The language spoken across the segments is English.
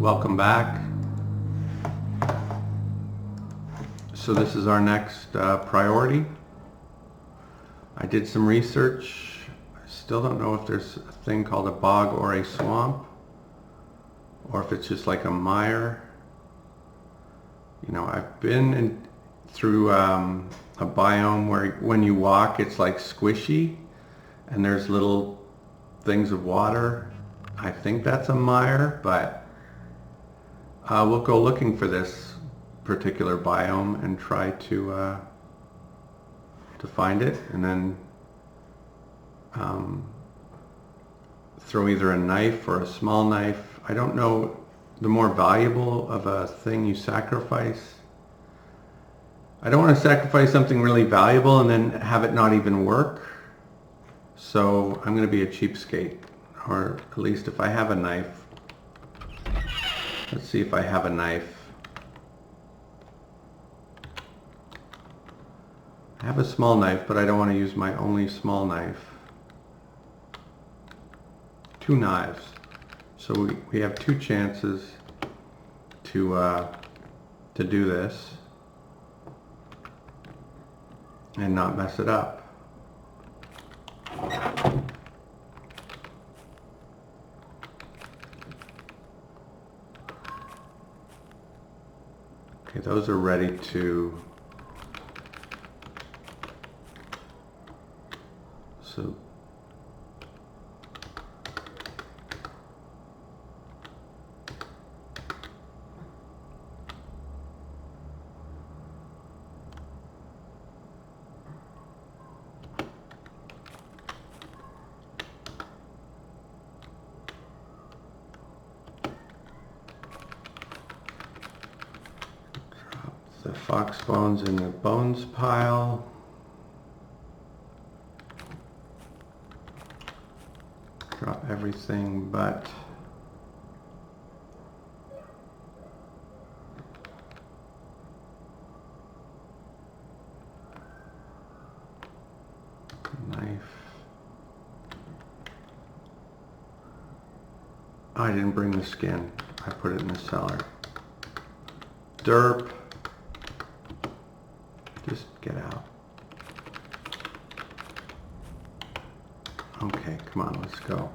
Welcome back. So this is our next priority. I did some research. I still don't know if there's a thing called a bog or a swamp, or if it's just like a mire. You know, I've been through a biome where when you walk it's like squishy and there's little things of water. I think that's a mire, but we'll go looking for this particular biome and try to find it, and then throw either a knife or a small knife. I don't know the more valuable of a thing you sacrifice. I don't want to sacrifice something really valuable and then have it not even work. So I'm going to be a cheapskate, or at least if I have a knife. Let's see if I have a knife. I have a small knife, but I don't want to use my only small knife. 2 knives. So we have 2 chances to do this and not mess it up. Okay, those are ready to... So the fox bones in the bones pile. Drop everything but knife. Oh, I didn't bring the skin. I put it in the cellar. Derp. Just get out. Okay, come on, let's go.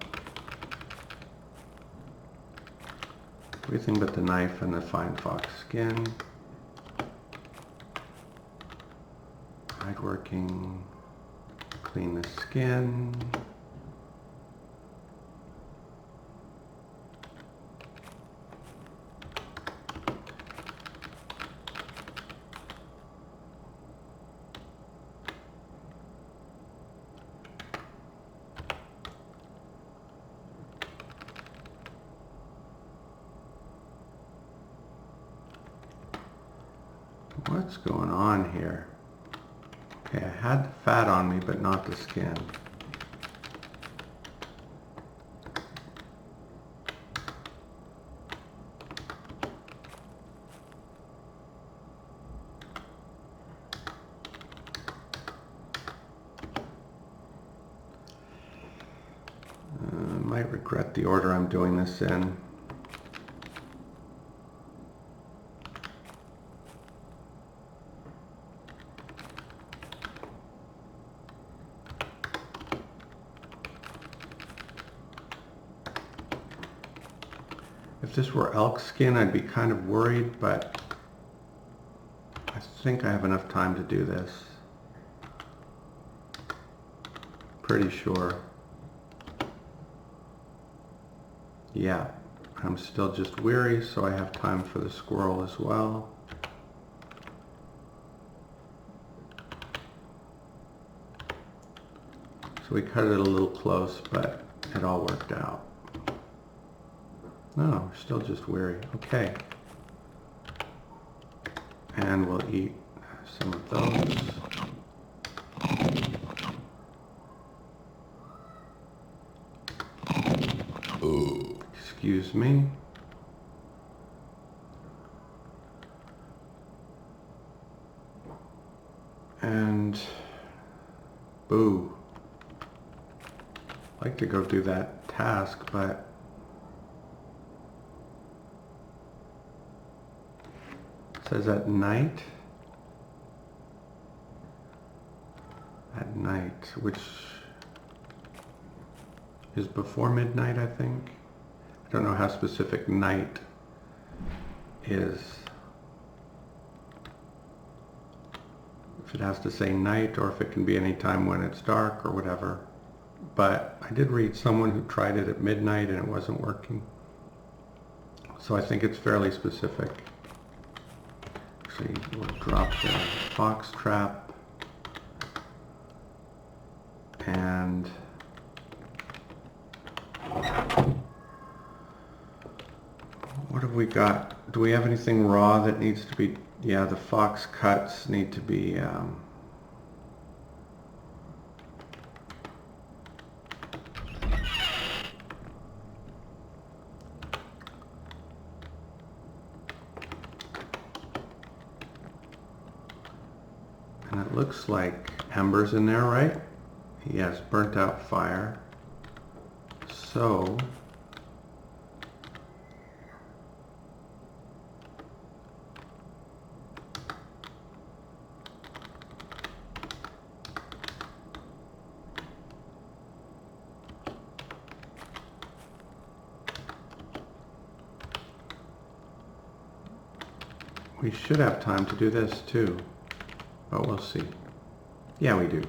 Everything but the knife and the fine fox skin. Hardworking. Clean the skin. What's going on here? Okay, I had the fat on me, but not the skin. I might regret the order I'm doing this in. If this were elk skin, I'd be kind of worried, but I think I have enough time to do this. Pretty sure. Yeah, I'm still just weary, so I have time for the squirrel as well. So we cut it a little close, but it all worked out. No, we're still just weary. Okay. And we'll eat some of those. Excuse me. And boo. I'd like to go do that task, but It says at night. At night, which is before midnight, I think. I don't know how specific night is. If it has to say night or if it can be any time when it's dark or whatever. But I did read someone who tried it at midnight and it wasn't working. So I think it's fairly specific. Actually, we'll drop the fox trap. And what have we got? Do we have anything raw that needs to be, yeah, the fox cuts need to be, and it looks like embers in there, right? Yes, burnt out fire. So we should have time to do this too, but we'll see. Yeah, we do.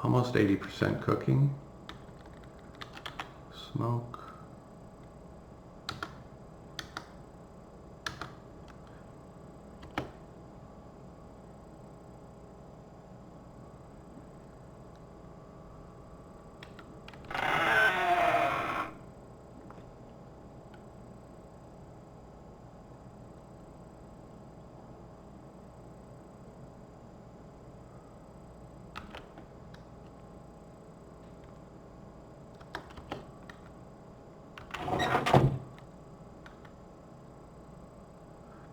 Almost 80% cooking. Smoke.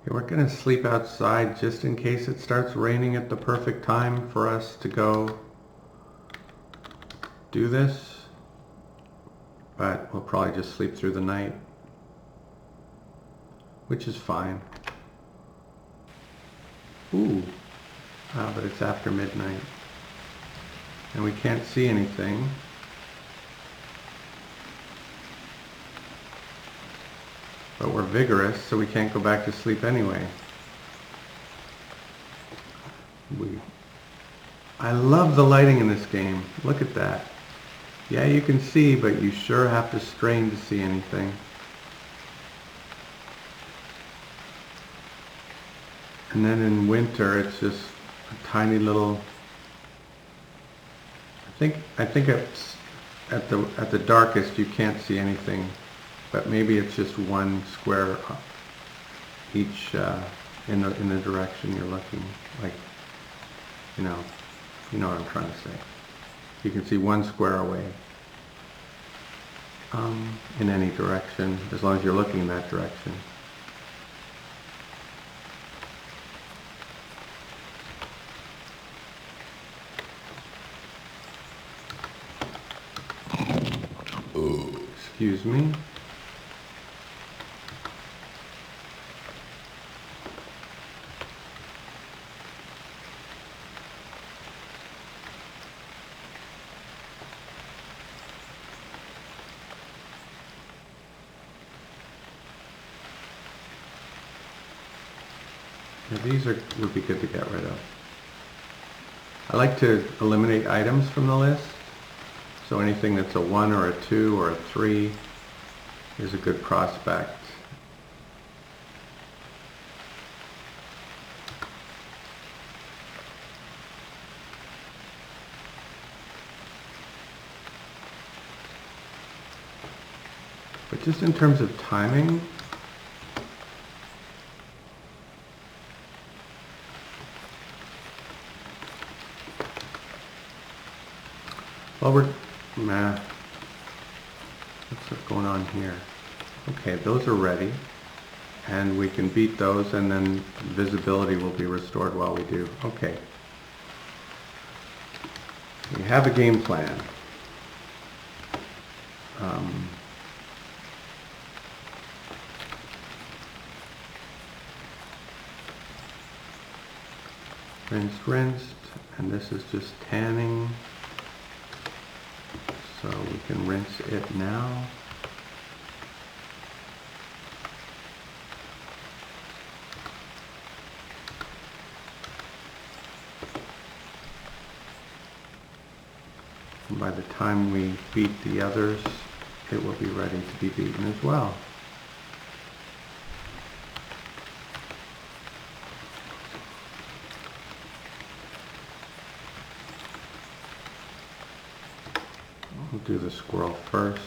We're going to sleep outside just in case it starts raining at the perfect time for us to go do this. But we'll probably just sleep through the night, which is fine. Ooh, but it's after midnight and we can't see anything. But we're vigorous, so we can't go back to sleep anyway. I love the lighting in this game. Look at that. Yeah, you can see, but you sure have to strain to see anything. And then in winter, it's just a tiny little. I think it's at the darkest you can't see anything. But maybe it's just one square each in the direction you're looking. Like, you know what I'm trying to say. You can see one square away in any direction, as long as you're looking in that direction. Excuse me. Yeah, these would be good to get rid of. I like to eliminate items from the list. So anything that's a 1 or a 2 or a 3 is a good prospect. But just in terms of timing, well, what's going on here? Okay, those are ready, and we can beat those, and then visibility will be restored while we do. Okay. We have a game plan. rinsed, rinsed, and this is just tanning. So we can rinse it now. And by the time we beat the others, it will be ready to be beaten as well. We'll do the squirrel first.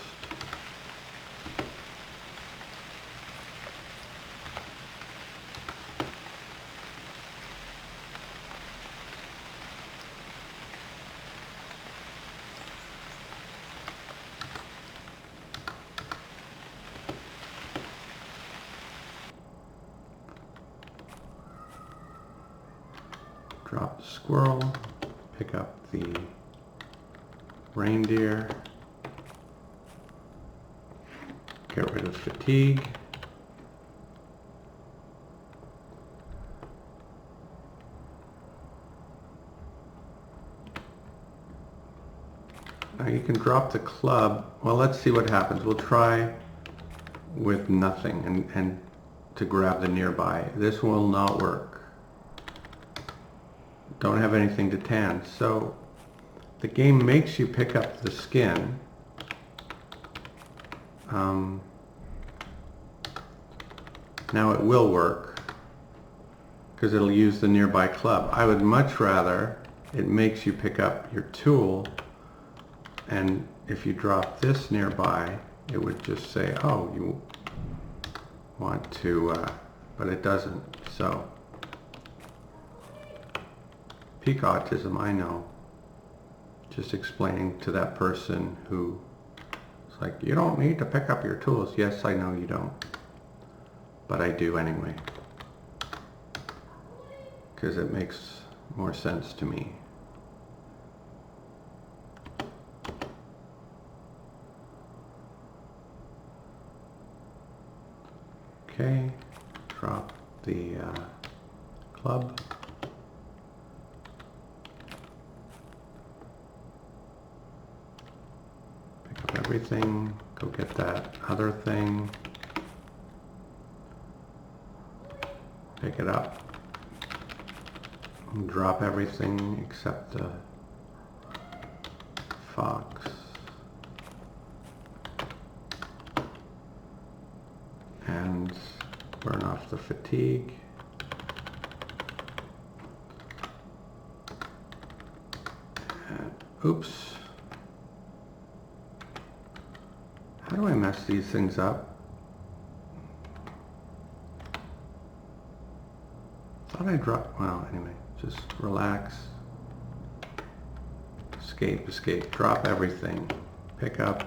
Drop the squirrel, pick up the reindeer, get rid of fatigue, now you can drop the club. Well, let's see what happens. We'll try with nothing and to grab the nearby. This will not work. Don't have anything to tan. So the game makes you pick up the skin. Now it will work because it'll use the nearby club. I would much rather it makes you pick up your tool, and if you drop this nearby, it would just say, oh, you want to, but it doesn't. So peak autism, I know. Just explaining to that person who is like, you don't need to pick up your tools. Yes, I know you don't, but I do anyway, because it makes more sense to me. Okay, drop the club. Everything, go get that other thing, pick it up, and drop everything except the fox, and burn off the fatigue. And, oops. How do I mess these things up? Thought I dropped, well, anyway, just relax. Escape, escape, drop everything. Pick up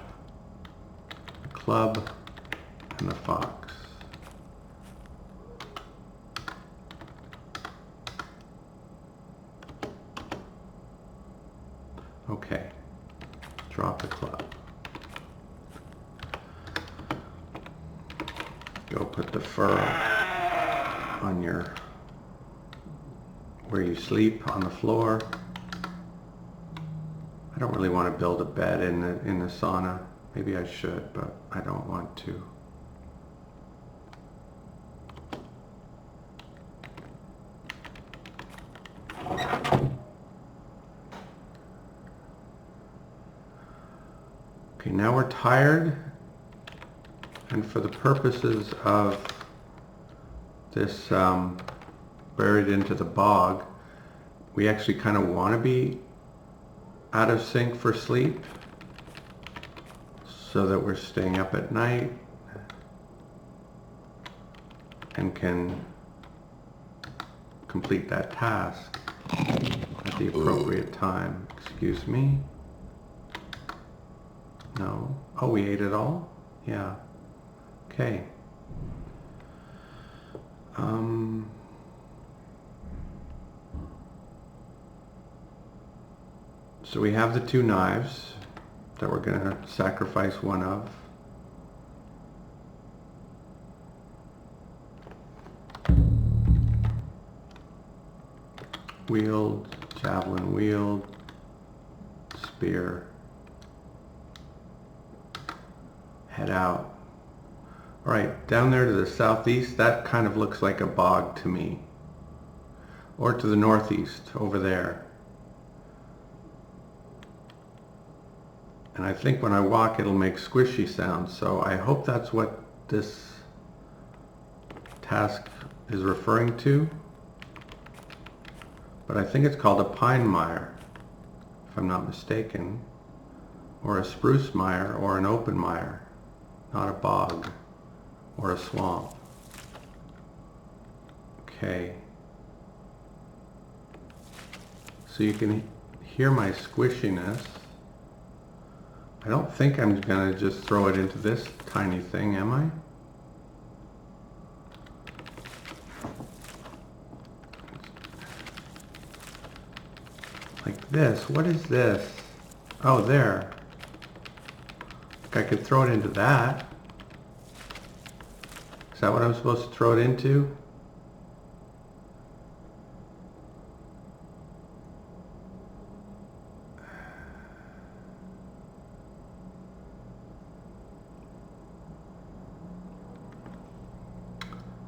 the club and the fox. Okay, drop the club. Go put the fur on your, where you sleep, on the floor. I don't really want to build a bed in the sauna. Maybe I should, but I don't want to. Okay, now we're tired. And for the purposes of this buried into the bog, we actually kind of want to be out of sync for sleep so that we're staying up at night and can complete that task at the appropriate time. Excuse me. No. Oh, we ate it all? Yeah. Okay. So we have the two knives that we're going to sacrifice one of. wield, javelin wield, spear, head out. All right, down there to the southeast, that kind of looks like a bog to me. Or to the northeast, over there. And I think when I walk, it'll make squishy sounds. So I hope that's what this task is referring to. But I think it's called a pine mire, if I'm not mistaken. Or a spruce mire, or an open mire. Not a bog, or a swamp. Okay. So you can hear my squishiness. I don't think I'm gonna just throw it into this tiny thing, am I? Like this. What is this? Oh, there. I could throw it into that. Is that what I'm supposed to throw it into?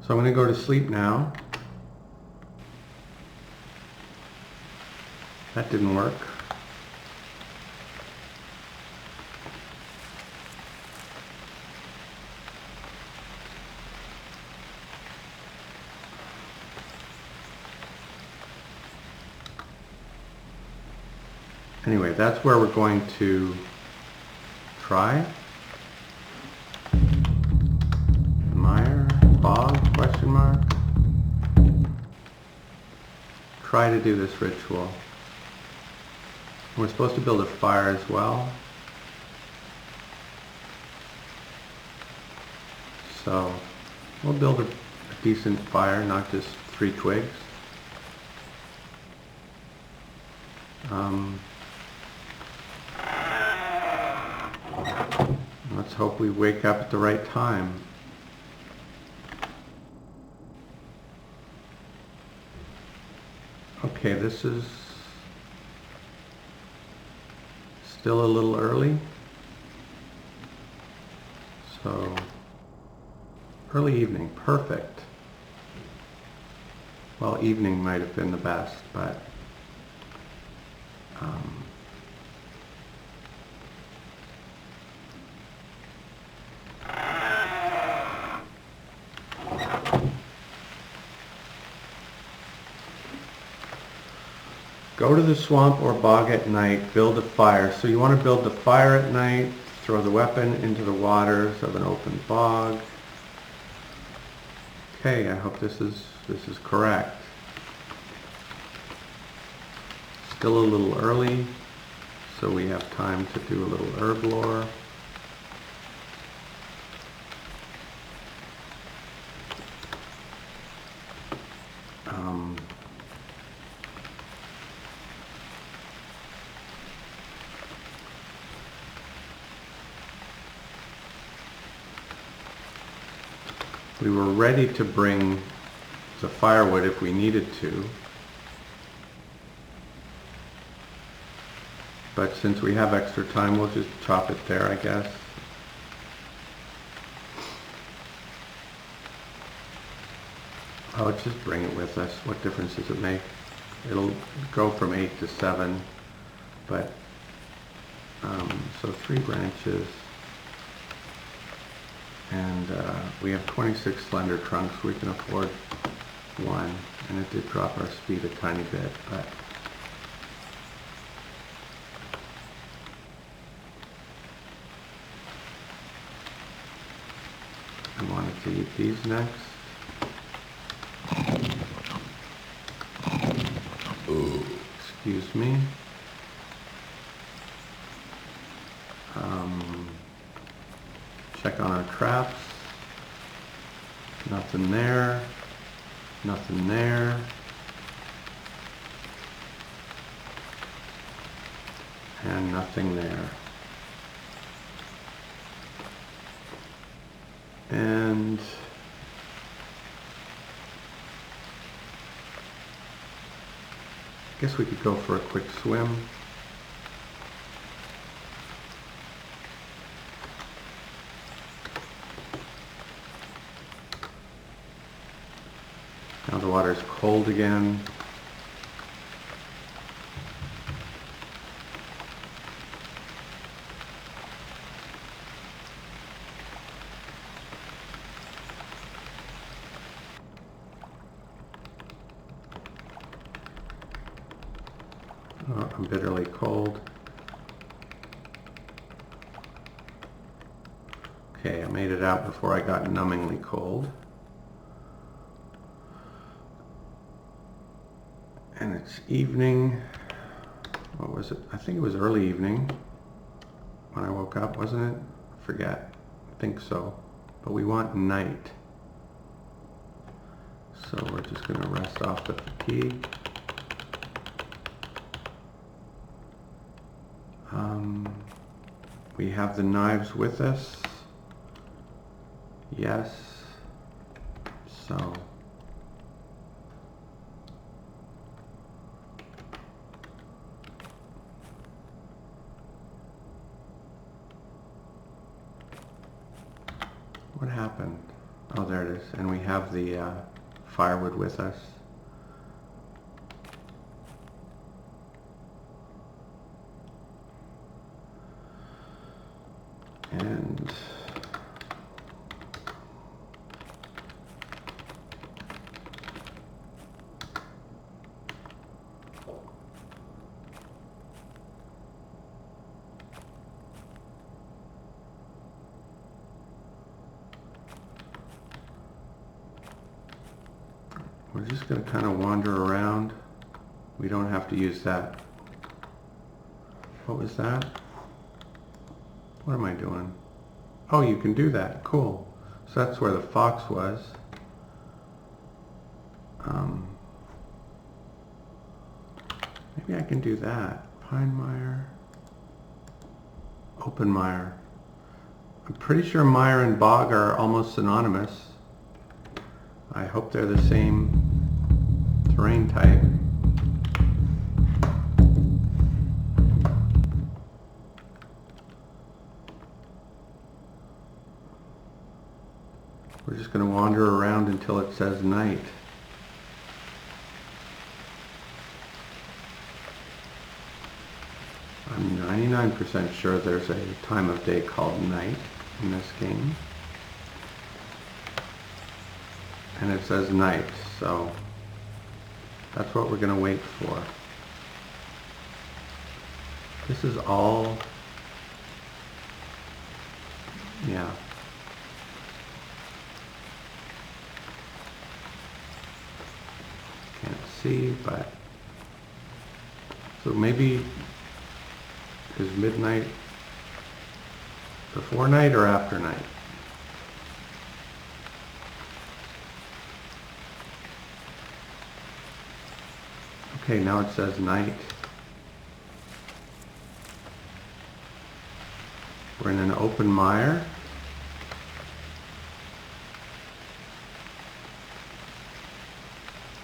So I'm going to go to sleep now. That didn't work. Anyway, that's where we're going to try. Mire, bog, question mark. Try to do this ritual. We're supposed to build a fire as well. So we'll build a decent fire, not just 3 twigs. Let's hope we wake up at the right time. Okay, this is still a little early. So, early evening, perfect. Well, evening might have been the best, but go to the swamp or bog at night, build a fire. So you want to build the fire at night, throw the weapon into the waters of an open bog. Okay, I hope this is correct. Still a little early, so we have time to do a little herb lore. We were ready to bring the firewood if we needed to, but since we have extra time, we'll just chop it there, I guess. Oh, just bring it with us. What difference does it make? It'll go from 8 to 7, but so 3 branches. And we have 26 slender trunks. We can afford 1, and it did drop our speed a tiny bit, but I wanted to eat these next. Excuse me. Check on our traps. Nothing there. Nothing there. And nothing there. And Guess we could go for a quick swim. Now the water's cold again. Oh, I'm bitterly cold. Okay, I made it out before I got numbingly cold. And it's evening. What was it? I think it was early evening when I woke up, wasn't it? I forget. I think so. But we want night. So we're just going to rest off the fatigue. We have the knives with us. Yes. So. What happened? Oh, there it is. And we have the firewood with us. And we're just going to kind of wander around. We don't have to use that. What was that? What am I doing? Oh, you can do that. Cool. So that's where the fox was. Maybe I can do that. Pine mire. Open mire. I'm pretty sure mire and bog are almost synonymous. I hope they're the same terrain type. We're just going to wander around until it says night. I'm 99% sure there's a time of day called night in this game. And it says night, so that's what we're going to wait for. This is all, yeah. Can't see, but so maybe is midnight before night or after night? Okay, now it says night. We're in an open mire.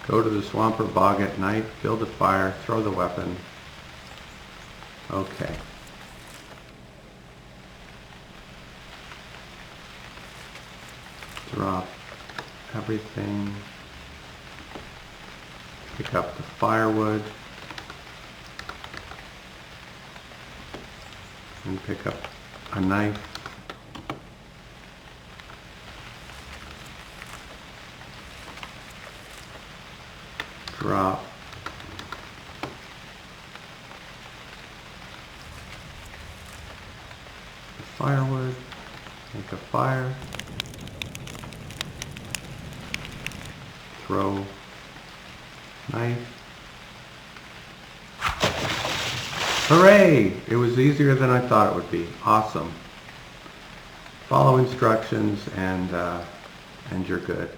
Go to the swamp or bog at night, build a fire, throw the weapon. Okay. Drop everything. Pick up the firewood. And pick up a knife. Drop. The firewood. Make a fire. Throw knife. Hooray! It was easier than I thought it would be. Awesome. Follow instructions and you're good.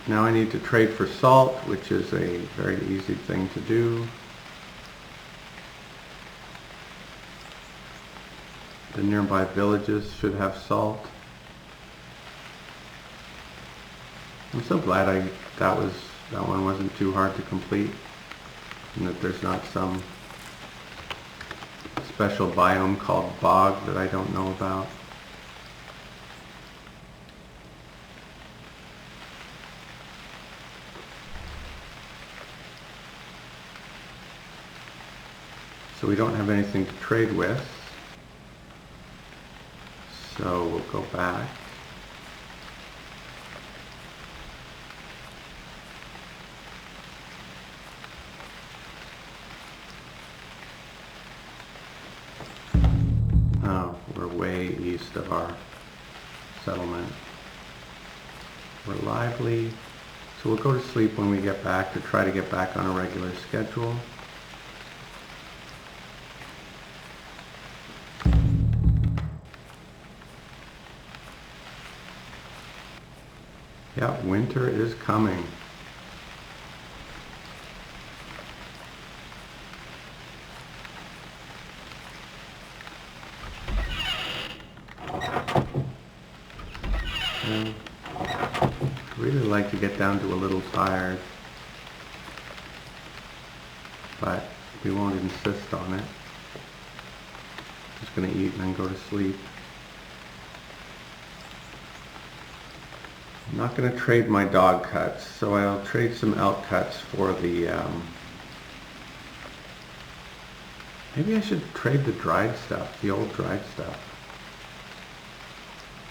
Now I need to trade for salt, which is a very easy thing to do. The nearby villages should have salt. I'm so glad that one wasn't too hard to complete, and that there's not some special biome called Bogged that I don't know about. So we don't have anything to trade with. So we'll go back. Oh, we're way east of our settlement. We're lively. So we'll go to sleep when we get back to try to get back on a regular schedule. Yeah, winter is coming. Yeah. I'd really like to get down to a little tired, but we won't insist on it. Just gonna eat and then go to sleep. I'm not going to trade my dog cuts, so I'll trade some elk cuts for the, maybe I should trade the dried stuff, the old dried stuff.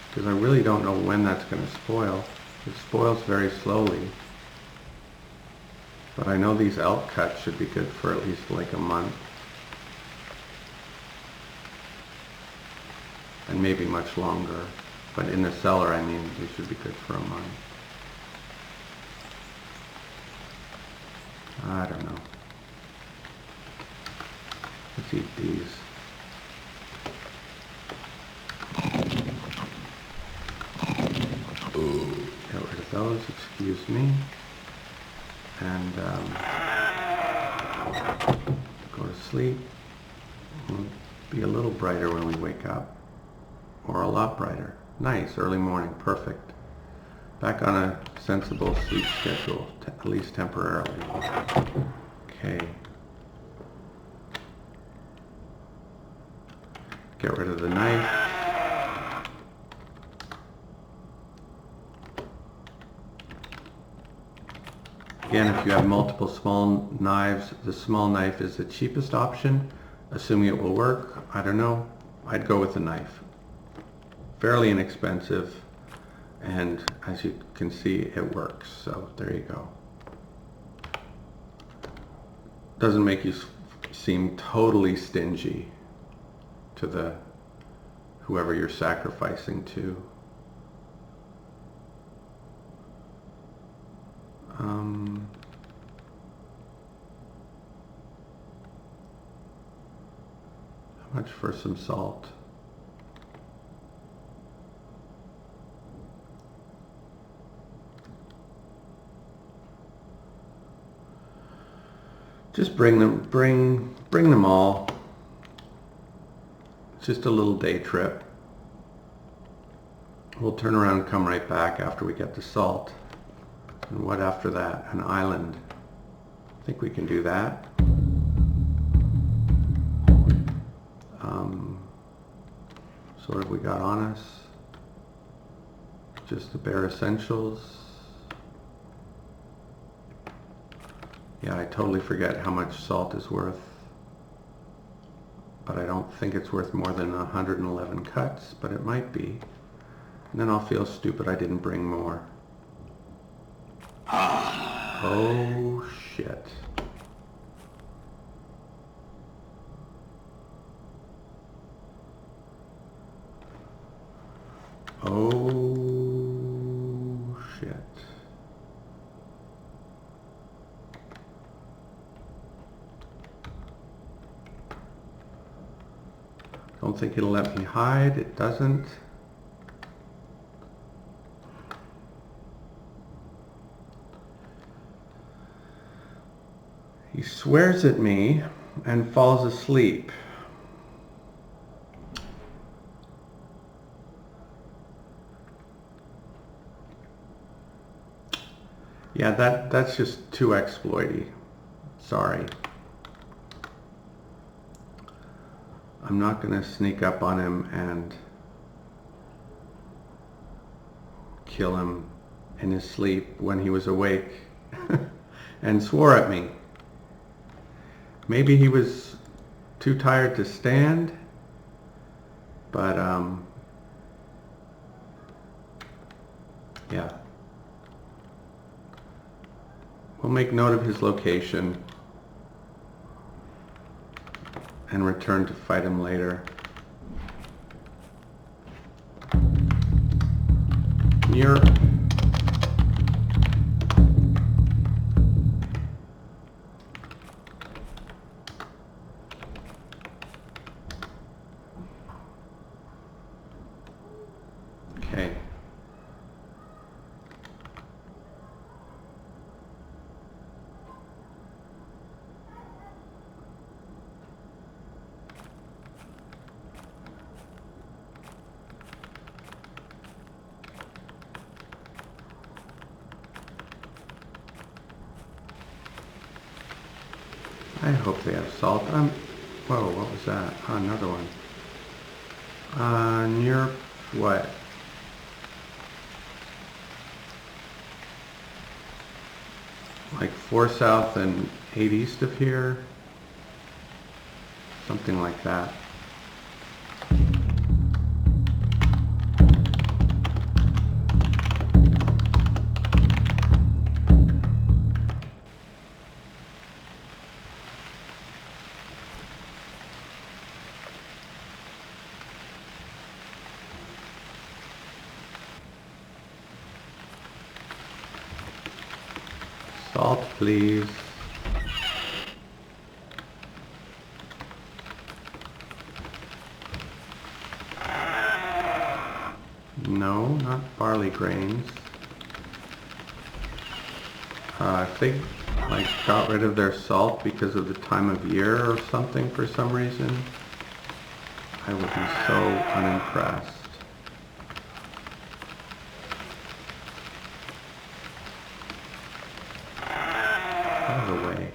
Because I really don't know when that's going to spoil. It spoils very slowly. But I know these elk cuts should be good for at least like a month. And maybe much longer. But in the cellar, I mean, they should be good for a month. I don't know. Let's eat these. Get rid of those, excuse me. And go to sleep. We'll be a little brighter when we wake up. Or a lot brighter. Nice, early morning, perfect. Back on a sensible sleep schedule, at least temporarily. Okay. Get rid of the knife. Again, if you have multiple small knives, the small knife is the cheapest option, assuming it will work. I don't know. I'd go with the knife. Fairly inexpensive, and as you can see, it works. So there you go. Doesn't make you seem totally stingy to the whoever you're sacrificing to. How much for some salt? Just bring them all. It's just a little day trip. We'll turn around and come right back after we get the salt. And what after that? An island. I think we can do that. So what have we got on us? Just the bare essentials. Yeah, I totally forget how much salt is worth, but I don't think it's worth more than 111 cuts, but it might be. And then I'll feel stupid I didn't bring more. Oh shit. Oh shit. Don't think it'll let me hide. It doesn't. He swears at me and falls asleep. Yeah, that's just too exploity. Sorry. I'm not gonna sneak up on him and kill him in his sleep when he was awake and swore at me. Maybe he was too tired to stand, but yeah. We'll make note of his location and return to fight him later. You're... Okay. I hope they have salt. Whoa, what was that? Oh, another one. Near what? Like 4 south and 8 east of here? Something like that. Salt, please. No, not barley grains. If they like got rid of their salt because of the time of year or something for some reason, I would be so unimpressed. Out of the way.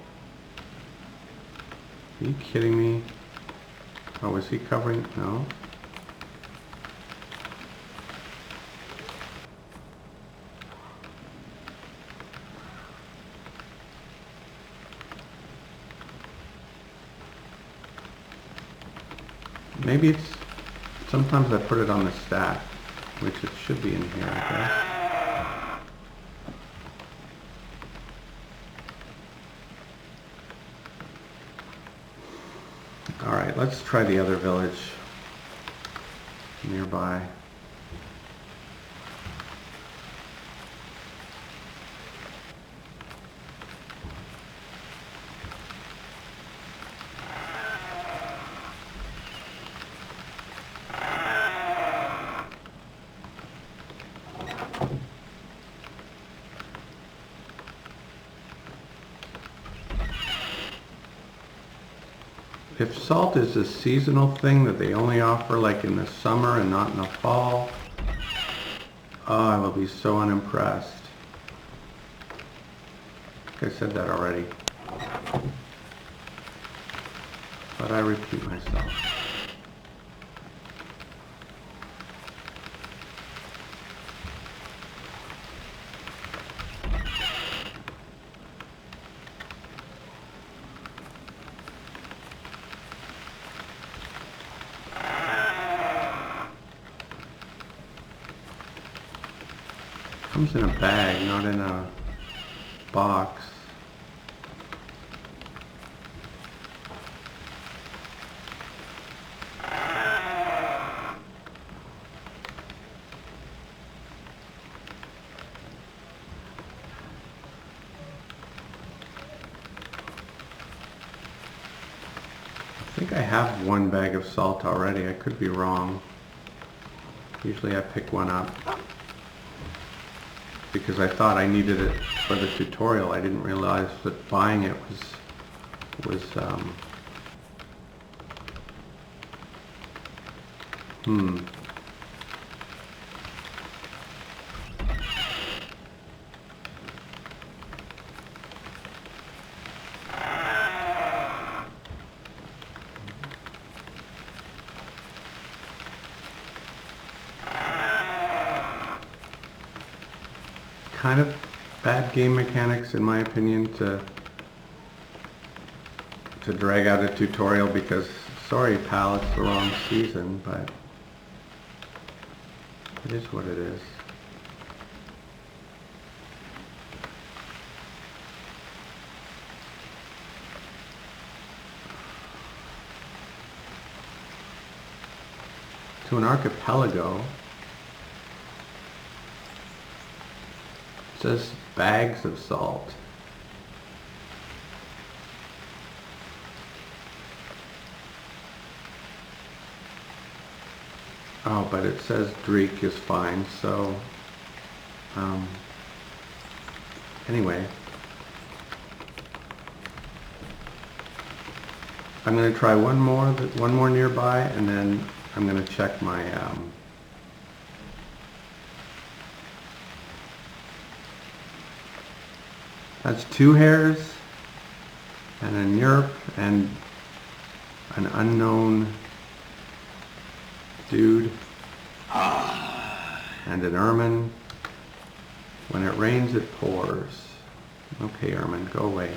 Are you kidding me? Oh, was he covering? No. Maybe it's, sometimes I put it on the stack, which it should be in here, I guess. All right, let's try the other village nearby. If salt is a seasonal thing that they only offer like in the summer and not in the fall, oh, I will be so unimpressed. I think I said that already, but I repeat myself. Comes in a bag, not in a box. I think I have 1 bag of salt already. I could be wrong. Usually I pick one up because I thought I needed it for the tutorial. I didn't realize that buying it was kind of bad game mechanics in my opinion to drag out a tutorial because, sorry pal, it's the wrong season, but it is what it is. To an archipelago. It says bags of salt. Oh, but it says Dreek is fine, so anyway. I'm going to try one more nearby, and then I'm going to check my that's 2 hares and a Nyerp and an unknown dude and an ermine. When it rains, it pours. Okay, ermine, go away.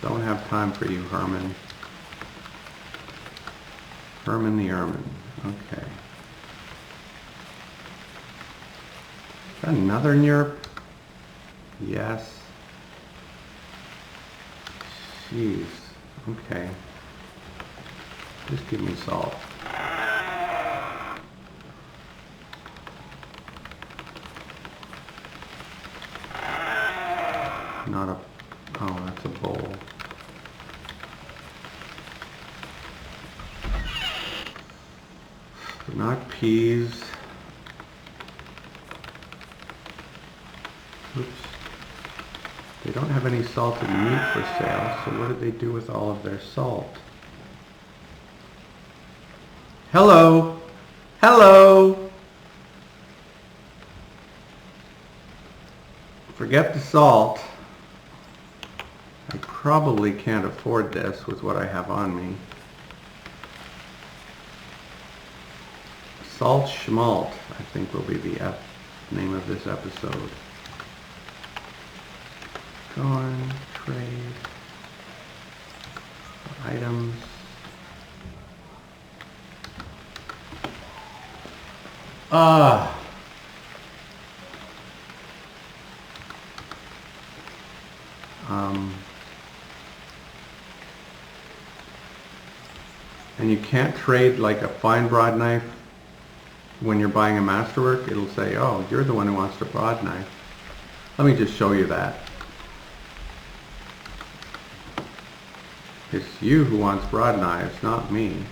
Don't have time for you, Herman. Herman the ermine. Okay. Is that another Nyerp? Yes. Jeez. Okay. Just give me salt. Not a... Oh, that's a bowl. Not peas. Oops. They don't have any salted meat for sale, so what did they do with all of their salt? Hello! Hello! Forget the salt. I probably can't afford this with what I have on me. Salt Schmalt, I think, will be the name of this episode. Go on, trade, items. And you can't trade like a fine broad knife when you're buying a masterwork. It'll say, oh, you're the one who wants the broad knife. Let me just show you that. It's you who wants broad knives, not me.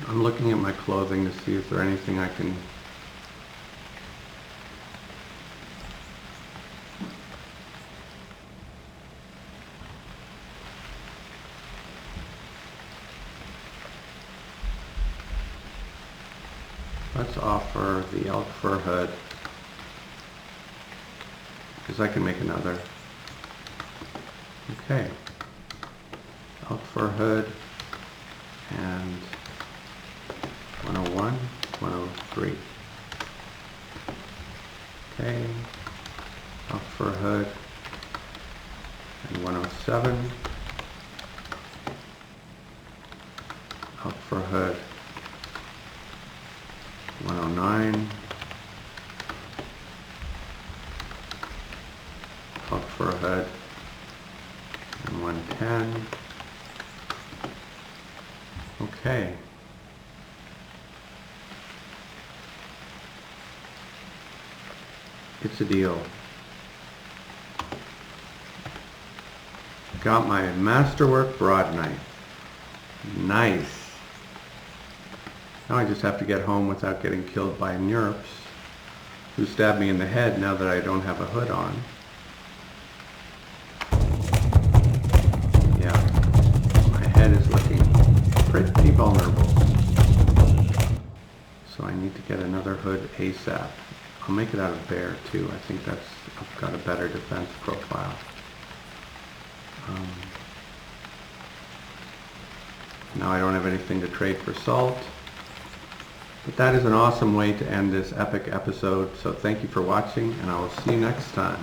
I'm looking at my clothing to see if there's anything I can... Let's offer the elk fur hood, because I can make another. Okay. Elk fur hood and 101, 103. Okay. Elk fur hood and 107. Elk fur hood 109. Elk fur hood and 110. Okay. It's a deal. Got my masterwork broad knife. Nice. Now I just have to get home without getting killed by Nyerps, who stabbed me in the head now that I don't have a hood on. get another hood ASAP. I'll make it out of bear too. I think that's got a better defense profile. Now I don't have anything to trade for salt. But that is an awesome way to end this epic episode. So thank you for watching, and I will see you next time.